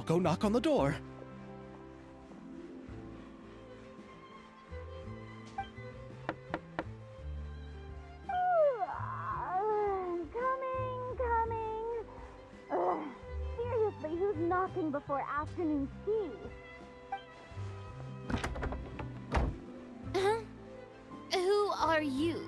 I'll go knock on the door. Coming. Seriously, who's knocking before afternoon tea? Huh? Who are you?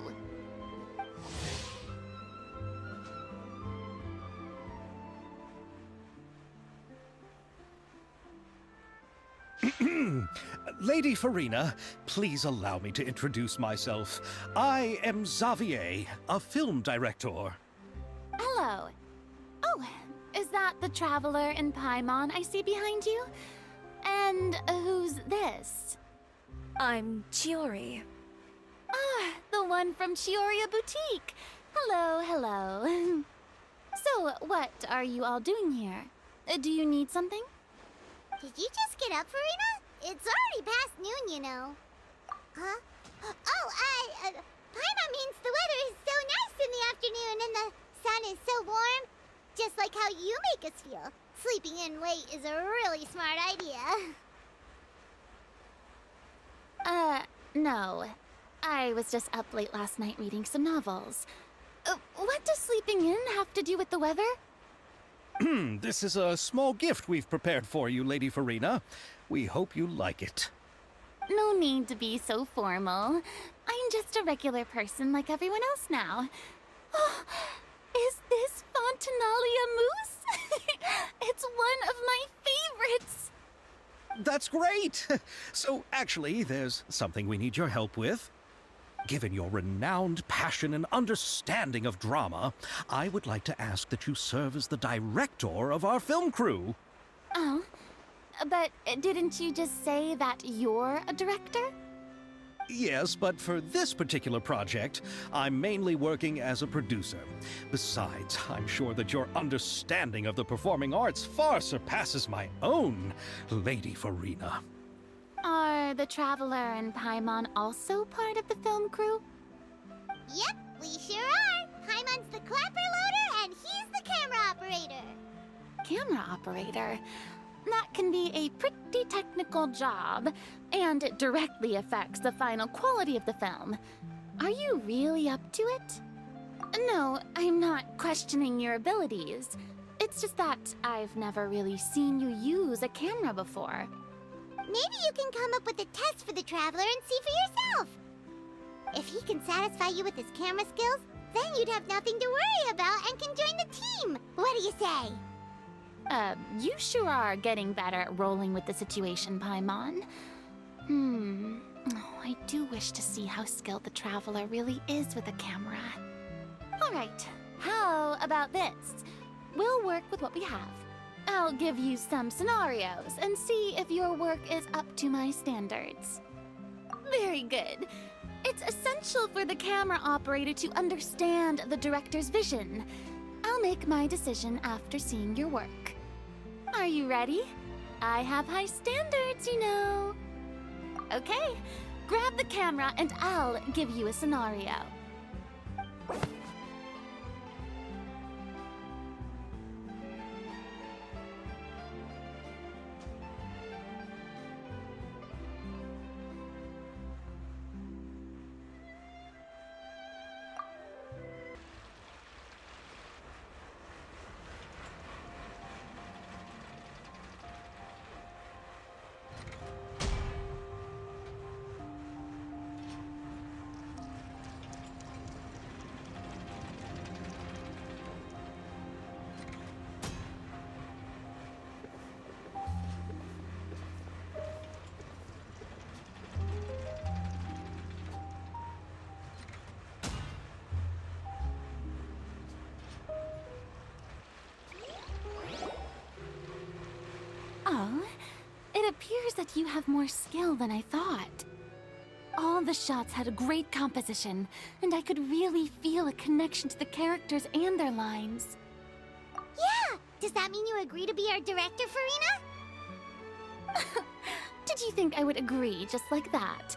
Lady Furina, please allow me to introduce myself. I am Xavier, a film director. Hello. Oh, is that the traveler in Paimon I see behind you? And who's this? I'm Chiori. Ah, the one from Chioria Boutique. Hello. So, what are you all doing here? Do you need something? Did you just get up, Furina? It's already past noon, you know. Huh? Paimon means the weather is so nice in the afternoon and the sun is so warm. Just like how you make us feel. Sleeping in late is a really smart idea. No. I was just up late last night reading some novels. What does sleeping in have to do with the weather? This is a small gift we've prepared for you, Lady Furina. We hope you like it. No need to be so formal. I'm just a regular person like everyone else now. Oh, is this Fontinalia mousse? It's one of my favorites. That's great! So, actually, there's something we need your help with. Given your renowned passion and understanding of drama, I would like to ask that you serve as the director of our film crew. Oh, but didn't you just say that you're a director? Yes, but for this particular project, I'm mainly working as a producer. Besides, I'm sure that your understanding of the performing arts far surpasses my own, Lady Furina. Are the Traveler and Paimon also part of the film crew? Yep, we sure are. Paimon's the clapper loader and he's the camera operator. Camera operator? That can be a pretty technical job, and it directly affects the final quality of the film. Are you really up to it? No, I'm not questioning your abilities. It's just that I've never really seen you use a camera before. Maybe you can come up with a test for the Traveler and see for yourself. If he can satisfy you with his camera skills, then you'd have nothing to worry about and can join the team. What do you say? You sure are getting better at rolling with the situation, Paimon. Oh, I do wish to see how skilled the Traveler really is with a camera. Alright, how about this? We'll work with what we have. I'll give you some scenarios and see if your work is up to my standards. Very good. It's essential for the camera operator to understand the director's vision. I'll make my decision after seeing your work. Are you ready? I have high standards, you know. Okay, grab the camera and I'll give you a scenario. Oh, it appears that you have more skill than I thought. All the shots had a great composition, and I could really feel a connection to the characters and their lines. Yeah! Does that mean you agree to be our director, Furina? Did you think I would agree just like that?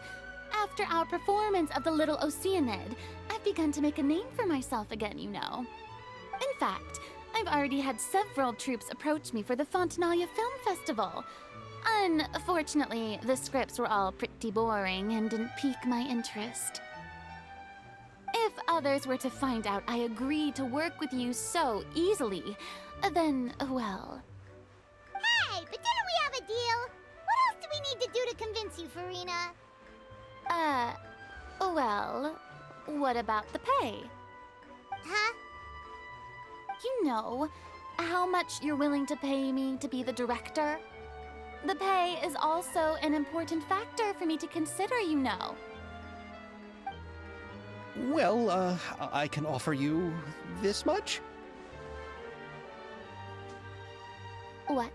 After our performance of the Little Oceanid, I've begun to make a name for myself again, you know. In fact, I've already had several troops approach me for the Fontaine Film Festival. Unfortunately, the scripts were all pretty boring and didn't pique my interest. If others were to find out I agreed to work with you so easily, then, well... Hey, but didn't we have a deal? What else do we need to do to convince you, Furina? Well, what about the pay? Huh? You know, how much you're willing to pay me to be the director? The pay is also an important factor for me to consider, you know. Well, I can offer you this much? What?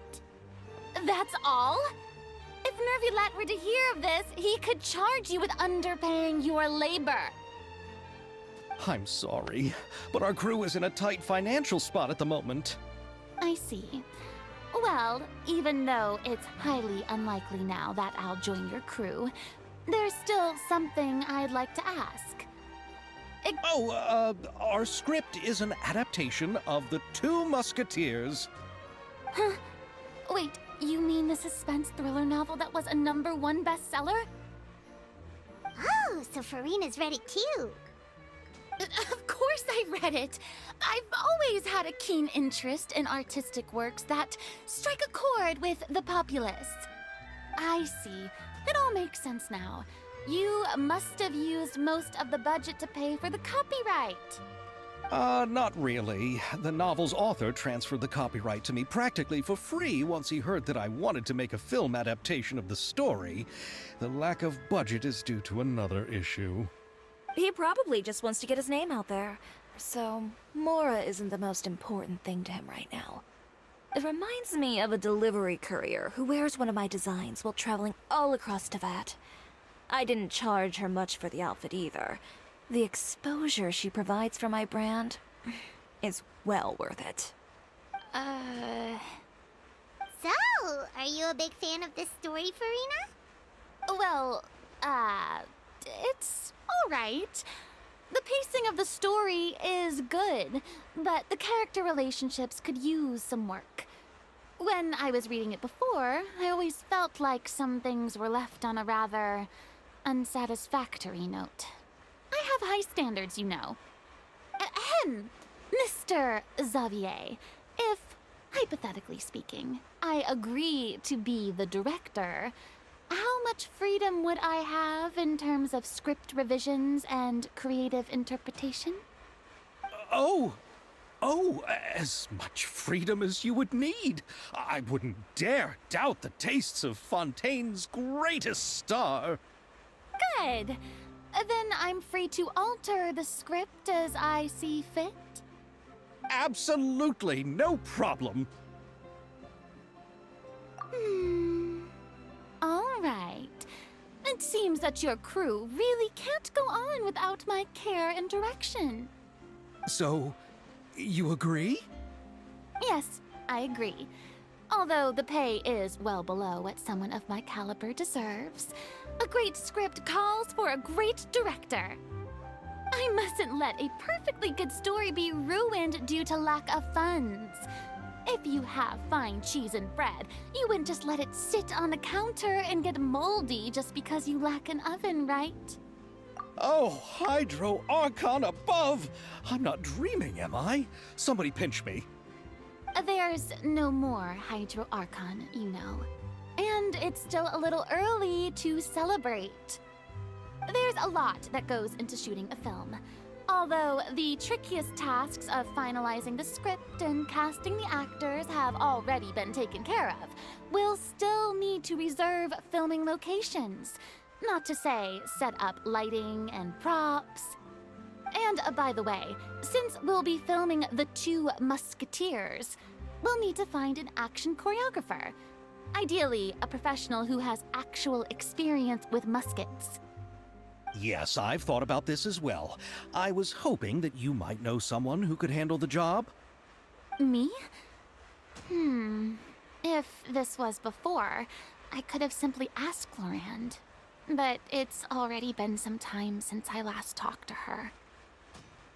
That's all? If Nervulat were to hear of this, he could charge you with underpaying your labor. I'm sorry, but our crew is in a tight financial spot at the moment. I see. Well, even though it's highly unlikely now that I'll join your crew, there's still something I'd like to ask. Our script is an adaptation of The Two Musketeers. Huh? Wait, you mean the suspense thriller novel that was a #1 bestseller? Oh, so Furina's read it too. Of course I read it. I've always had a keen interest in artistic works that strike a chord with the populace. I see. It all makes sense now. You must have used most of the budget to pay for the copyright. Not really. The novel's author transferred the copyright to me practically for free once he heard that I wanted to make a film adaptation of the story. The lack of budget is due to another issue. He probably just wants to get his name out there. So, Mora isn't the most important thing to him right now. It reminds me of a delivery courier who wears one of my designs while traveling all across Teyvat. I didn't charge her much for the outfit either. The exposure she provides for my brand is well worth it. So, are you a big fan of this story, Furina? Well, it's alright. The pacing of the story is good, but the character relationships could use some work. When I was reading it before, I always felt like some things were left on a rather unsatisfactory note. I have high standards, you know. Ahem, Mr. Xavier, if, hypothetically speaking, I agree to be the director, how much freedom would I have in terms of script revisions and creative interpretation? As much freedom as you would need. I wouldn't dare doubt the tastes of Fontaine's greatest star. Good. Then I'm free to alter the script as I see fit? Absolutely, no problem. All right. It seems that your crew really can't go on without my care and direction. So, you agree? Yes, I agree. Although the pay is well below what someone of my caliber deserves, a great script calls for a great director. I mustn't let a perfectly good story be ruined due to lack of funds. If you have fine cheese and bread, you wouldn't just let it sit on the counter and get moldy just because you lack an oven, right? Oh, Hydro Archon above! I'm not dreaming, am I? Somebody pinch me. There's no more Hydro Archon, you know. And it's still a little early to celebrate. There's a lot that goes into shooting a film. Although the trickiest tasks of finalizing the script and casting the actors have already been taken care of, we'll still need to reserve filming locations. Not to say set up lighting and props. And by the way, since we'll be filming The Two Musketeers, we'll need to find an action choreographer. Ideally, a professional who has actual experience with muskets. Yes, I've thought about this as well. I was hoping that you might know someone who could handle the job. Me? If this was before, I could have simply asked Florand. But it's already been some time since I last talked to her.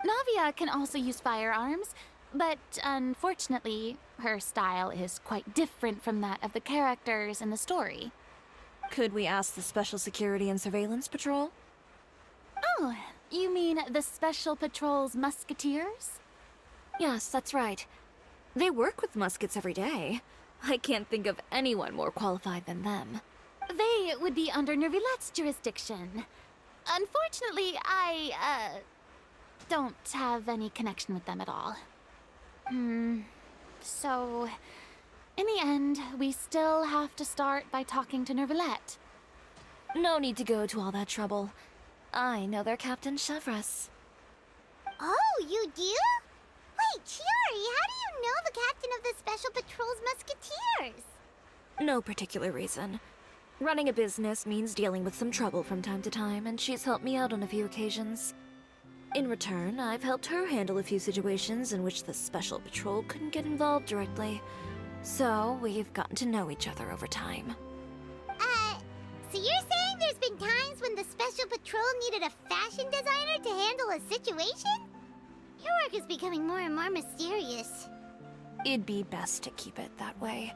Navia can also use firearms. But unfortunately, her style is quite different from that of the characters in the story. Could we ask the Special Security and Surveillance Patrol? Oh, you mean the Special Patrol's Musketeers? Yes, that's right. They work with muskets every day. I can't think of anyone more qualified than them. They would be under Nervilette's jurisdiction. Unfortunately, I don't have any connection with them at all. So, in the end, we still have to start by talking to Nervilette. No need to go to all that trouble. I know their Captain Chevres. Oh, you do? Wait, Chiori, how do you know the captain of the Special Patrol's Musketeers? No particular reason. Running a business means dealing with some trouble from time to time, and she's helped me out on a few occasions. In return, I've helped her handle a few situations in which the Special Patrol couldn't get involved directly. So, we've gotten to know each other over time. So you're saying there's been times when the Special Patrol needed a fashion designer to handle a situation? Your work is becoming more and more mysterious. It'd be best to keep it that way.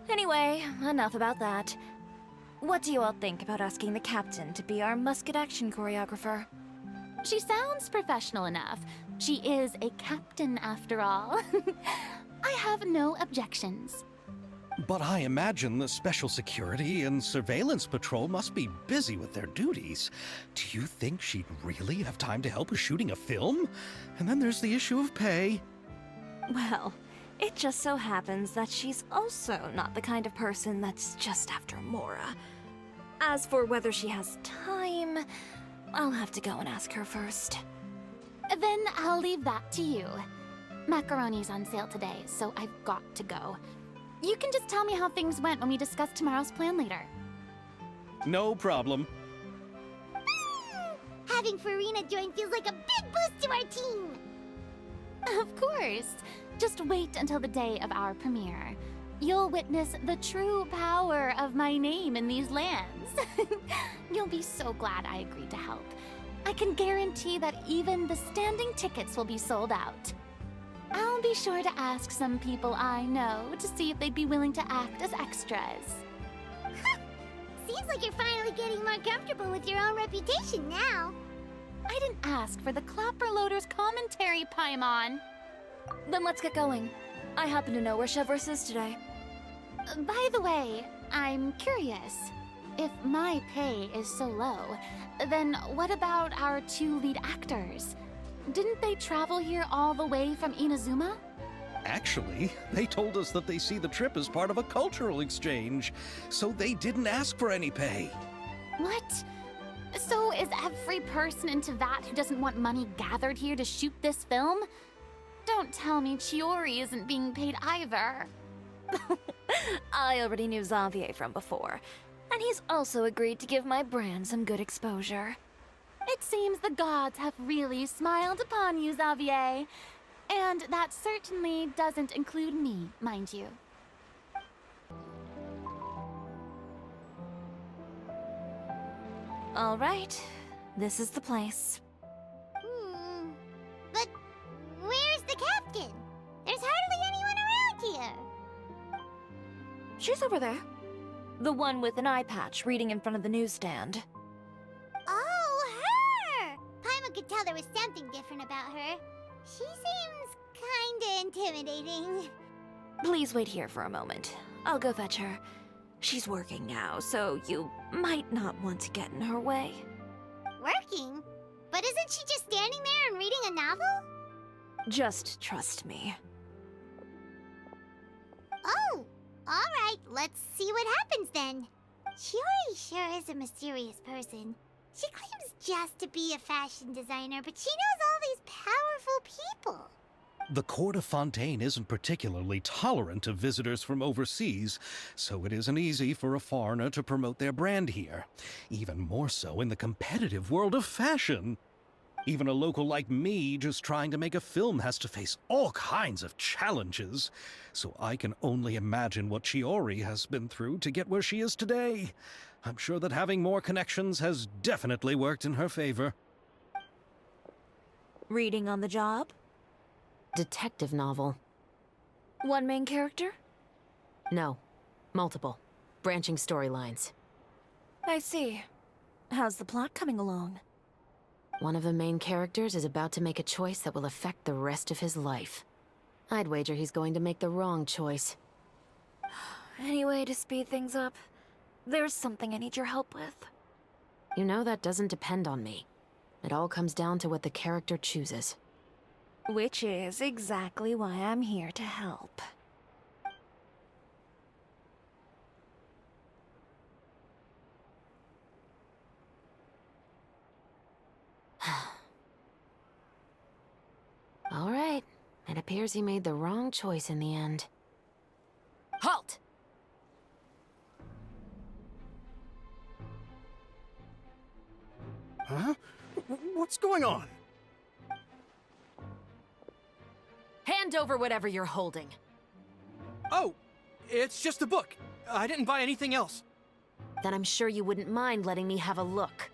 Anyway, enough about that. What do you all think about asking the captain to be our musket action choreographer? She sounds professional enough. She is a captain, after all. I have no objections. But I imagine the Special Security and Surveillance Patrol must be busy with their duties. Do you think she'd really have time to help with shooting a film? And then there's the issue of pay. Well, it just so happens that she's also not the kind of person that's just after Mora. As for whether she has time, I'll have to go and ask her first. Then I'll leave that to you. Macaroni's on sale today, so I've got to go. You can just tell me how things went when we discuss tomorrow's plan later. No problem. Having Furina join feels like a big boost to our team. Of course. Just wait until the day of our premiere. You'll witness the true power of my name in these lands. You'll be so glad I agreed to help. I can guarantee that even the standing tickets will be sold out. I'll be sure to ask some people I know to see if they'd be willing to act as extras. Seems like you're finally getting more comfortable with your own reputation now. I didn't ask for the Clapper Loader's commentary, Paimon. Then let's get going. I happen to know where Chevres is today. By the way, I'm curious. If my pay is so low, then what about our two lead actors? Didn't they travel here all the way from Inazuma? Actually, they told us that they see the trip as part of a cultural exchange, so they didn't ask for any pay. What? So is every person into that who doesn't want money gathered here to shoot this film? Don't tell me Chiori isn't being paid either. I already knew Xavier from before, and he's also agreed to give my brand some good exposure. It seems the gods have really smiled upon you, Xavier. And that certainly doesn't include me, mind you. All right, this is the place. But where's the captain? There's hardly anyone around here. She's over there. The one with an eye patch reading in front of the newsstand. Oh, her! Paimon could tell there was something different about her. She seems kinda intimidating. Please wait here for a moment. I'll go fetch her. She's working now, so you might not want to get in her way. Working? But isn't she just standing there and reading a novel? Just trust me. Oh, alright, let's see what happens then. Chiori sure is a mysterious person. She claims just to be a fashion designer, but she knows all these powerful people. The court of Fontaine isn't particularly tolerant of visitors from overseas, so it isn't easy for a foreigner to promote their brand here. Even more so in the competitive world of fashion. Even a local like me just trying to make a film has to face all kinds of challenges. So I can only imagine what Chiori has been through to get where she is today. I'm sure that having more connections has definitely worked in her favor. Reading on the job? detective novel. One main character? No, multiple. Branching storylines. I see. How's the plot coming along? One of the main characters is about to make a choice that will affect the rest of his life. I'd wager he's going to make the wrong choice. Any way to speed things up? There's something I need your help with. You know that doesn't depend on me. It all comes down to what the character chooses. Which is exactly why I'm here to help. All right. It appears he made the wrong choice in the end. Halt! Huh? What's going on? Hand over whatever you're holding. Oh, it's just a book. I didn't buy anything else. Then I'm sure you wouldn't mind letting me have a look.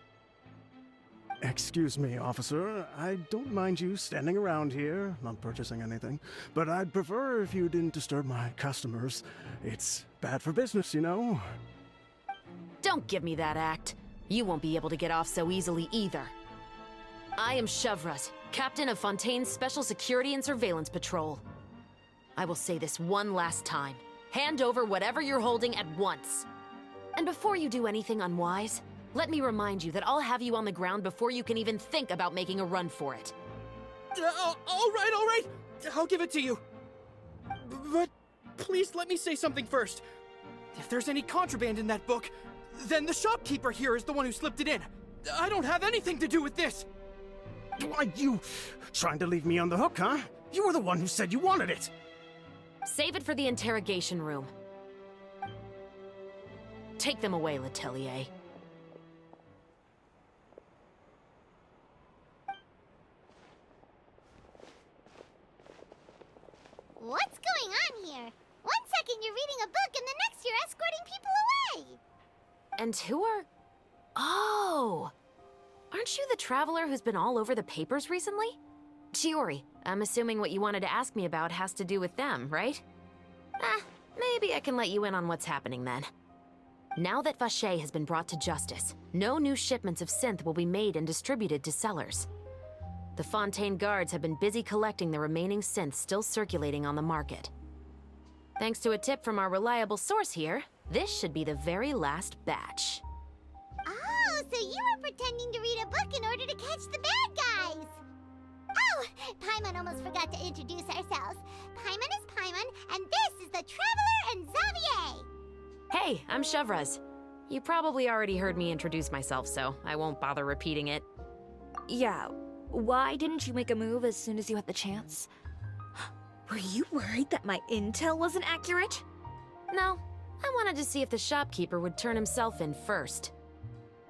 Excuse me, officer. I don't mind you standing around here, not purchasing anything, but I'd prefer if you didn't disturb my customers. It's bad for business, you know? Don't give me that act. You won't be able to get off so easily either. I am Chevraz, captain of Fontaine's Special Security and Surveillance Patrol. I will say this one last time. Hand over whatever you're holding at once. And before you do anything unwise, let me remind you that I'll have you on the ground before you can even think about making a run for it. All right. I'll give it to you. But please let me say something first. If there's any contraband in that book, then the shopkeeper here is the one who slipped it in. I don't have anything to do with this. Why, you trying to leave me on the hook, huh? You were the one who said you wanted it. Save it for the interrogation room. Take them away, Letelier. What's going on here? One second you're reading a book and the next you're escorting people away. And who are... Oh! Aren't you the traveler who's been all over the papers recently? Chiori, I'm assuming what you wanted to ask me about has to do with them, right? Maybe I can let you in on what's happening then. Now that Vacher has been brought to justice, no new shipments of synth will be made and distributed to sellers. The Fontaine guards have been busy collecting the remaining synths still circulating on the market. Thanks to a tip from our reliable source here, this should be the very last batch. Oh, so you were pretending to read a book in order to catch the bad guys. Oh, Paimon almost forgot to introduce ourselves. Paimon is Paimon, and this is the Traveler and Xavier. Hey, I'm Chevraz. You probably already heard me introduce myself, so I won't bother repeating it. Yeah, why didn't you make a move as soon as you had the chance? Were you worried that my intel wasn't accurate? No, I wanted to see if the shopkeeper would turn himself in first.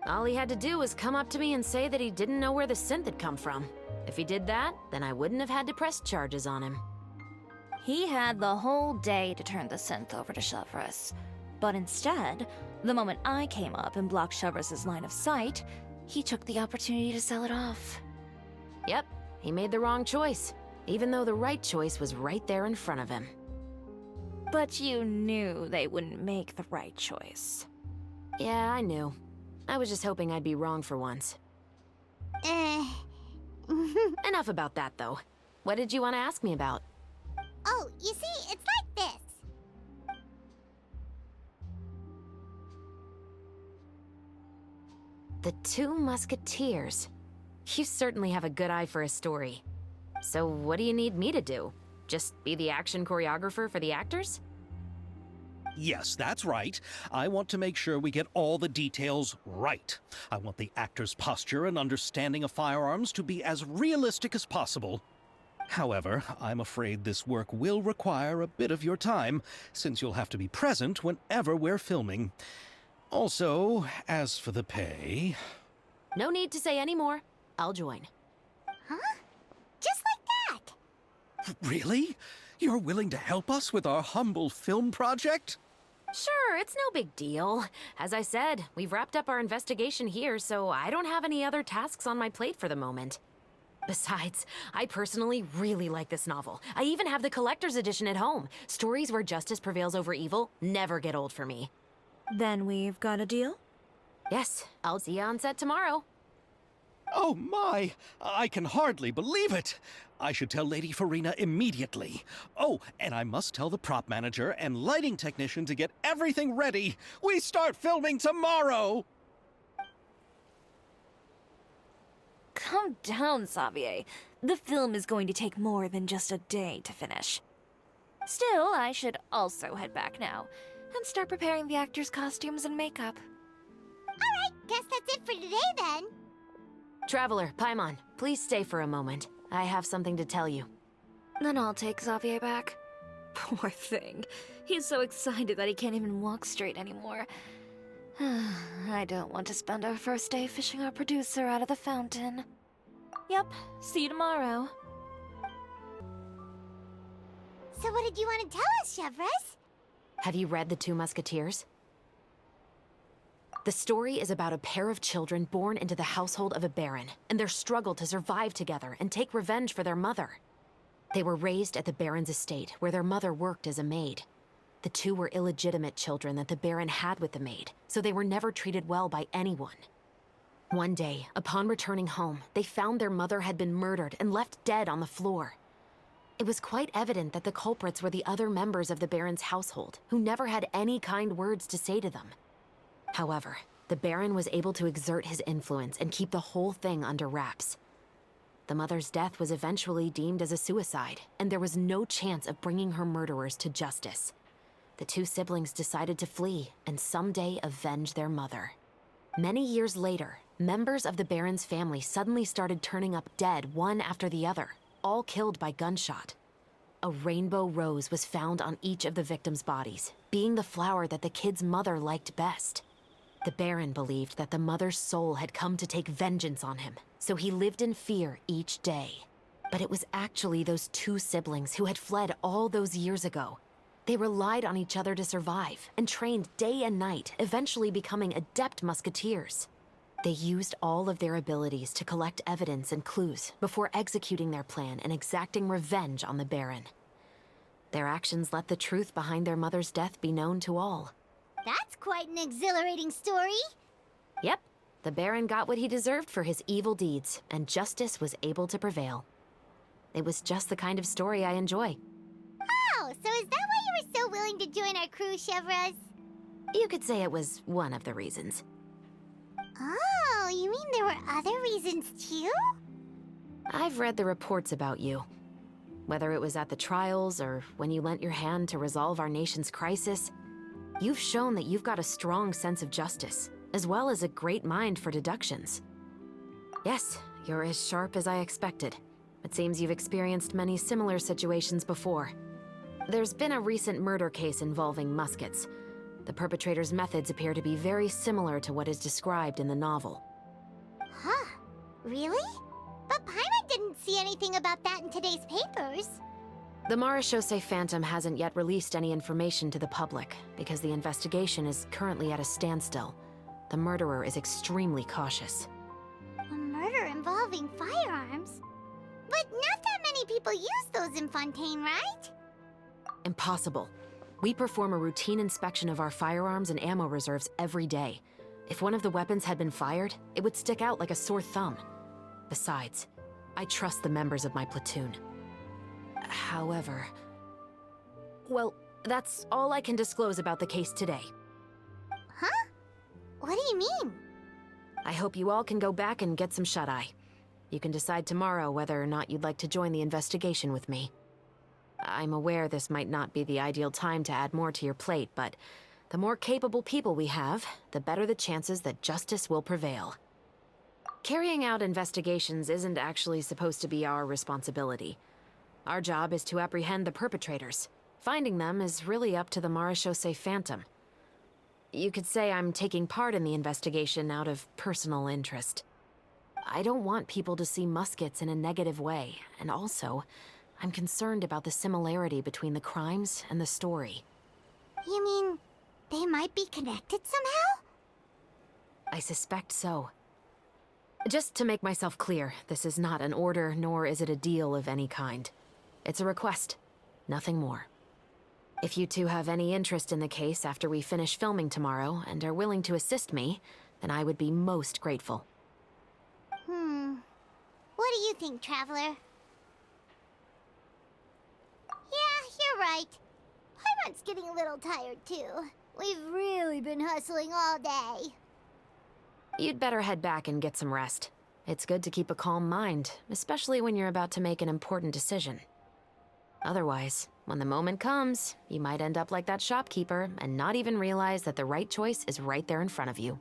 All he had to do was come up to me and say that he didn't know where the synth had come from. If he did that, then I wouldn't have had to press charges on him. He had the whole day to turn the synth over to Chevraz. But instead, the moment I came up and blocked Chevraz's line of sight, he took the opportunity to sell it off. Yep, he made the wrong choice, even though the right choice was right there in front of him. But you knew they wouldn't make the right choice. Yeah, I knew. I was just hoping I'd be wrong for once. Enough about that, though. What did you want to ask me about? Oh, you see, it's like this. The Two Musketeers. You certainly have a good eye for a story. So what do you need me to do? Just be the action choreographer for the actors? Yes, that's right. I want to make sure we get all the details right. I want the actor's posture and understanding of firearms to be as realistic as possible. However, I'm afraid this work will require a bit of your time, since you'll have to be present whenever we're filming. Also, as for the pay... No need to say any more. I'll join. Huh? Just like that? Really? You're willing to help us with our humble film project? Sure, it's no big deal. As I said, we've wrapped up our investigation here, so I don't have any other tasks on my plate for the moment. Besides, I personally really like this novel. I even have the collector's edition at home. Stories where justice prevails over evil never get old for me. Then we've got a deal? Yes, I'll see you on set tomorrow. Oh my! I can hardly believe it! I should tell Lady Furina immediately. Oh, and I must tell the prop manager and lighting technician to get everything ready. We start filming tomorrow! Calm down, Xavier. The film is going to take more than just a day to finish. Still, I should also head back now and start preparing the actors' costumes and makeup. Alright, guess that's it for today then. Traveler, Paimon, please stay for a moment. I have something to tell you. Then I'll take Xavier back. Poor thing. He's so excited that he can't even walk straight anymore. I don't want to spend our first day fishing our producer out of the fountain. Yep, see you tomorrow. So what did you want to tell us, Chevres? Have you read The Two Musketeers? The story is about a pair of children born into the household of a baron, and their struggle to survive together and take revenge for their mother. They were raised at the baron's estate, where their mother worked as a maid. The two were illegitimate children that the baron had with the maid, so they were never treated well by anyone. One day, upon returning home, they found their mother had been murdered and left dead on the floor. It was quite evident that the culprits were the other members of the baron's household, who never had any kind words to say to them. However, the baron was able to exert his influence and keep the whole thing under wraps. The mother's death was eventually deemed as a suicide, and there was no chance of bringing her murderers to justice. The two siblings decided to flee and someday avenge their mother. Many years later, members of the baron's family suddenly started turning up dead one after the other, all killed by gunshot. A rainbow rose was found on each of the victims' bodies, being the flower that the kid's mother liked best. The baron believed that the mother's soul had come to take vengeance on him, so he lived in fear each day. But it was actually those two siblings who had fled all those years ago. They relied on each other to survive and trained day and night, eventually becoming adept musketeers. They used all of their abilities to collect evidence and clues before executing their plan and exacting revenge on the baron. Their actions let the truth behind their mother's death be known to all. That's quite an exhilarating story. Yep, the baron got what he deserved for his evil deeds, and justice was able to prevail. It was just the kind of story I enjoy. Oh, so is that why you were so willing to join our crew, Chevres? You could say it was one of the reasons. Oh, you mean there were other reasons too? I've read the reports about you. Whether it was at the trials or when you lent your hand to resolve our nation's crisis, you've shown that you've got a strong sense of justice, as well as a great mind for deductions. Yes, you're as sharp as I expected. It seems you've experienced many similar situations before. There's been a recent murder case involving muskets. The perpetrator's methods appear to be very similar to what is described in the novel. Huh, really? But Paimon didn't see anything about that in today's papers. The Marechaussee Phantom hasn't yet released any information to the public because the investigation is currently at a standstill. The murderer is extremely cautious. A murder involving firearms? But not that many people use those in Fontaine, right? Impossible. We perform a routine inspection of our firearms and ammo reserves every day. If one of the weapons had been fired, it would stick out like a sore thumb. Besides, I trust the members of my platoon. However... Well, that's all I can disclose about the case today. Huh? What do you mean? I hope you all can go back and get some shut-eye. You can decide tomorrow whether or not you'd like to join the investigation with me. I'm aware this might not be the ideal time to add more to your plate, but the more capable people we have, the better the chances that justice will prevail. Carrying out investigations isn't actually supposed to be our responsibility. Our job is to apprehend the perpetrators. Finding them is really up to the Marechaussee Phantom. You could say I'm taking part in the investigation out of personal interest. I don't want people to see muskets in a negative way, and also, I'm concerned about the similarity between the crimes and the story. You mean they might be connected somehow? I suspect so. Just to make myself clear, this is not an order, nor is it a deal of any kind. It's a request, nothing more. If you two have any interest in the case after we finish filming tomorrow and are willing to assist me, then I would be most grateful. What do you think, Traveler? Yeah, you're right. Paimon's getting a little tired, too. We've really been hustling all day. You'd better head back and get some rest. It's good to keep a calm mind, especially when you're about to make an important decision. Otherwise, when the moment comes, you might end up like that shopkeeper and not even realize that the right choice is right there in front of you.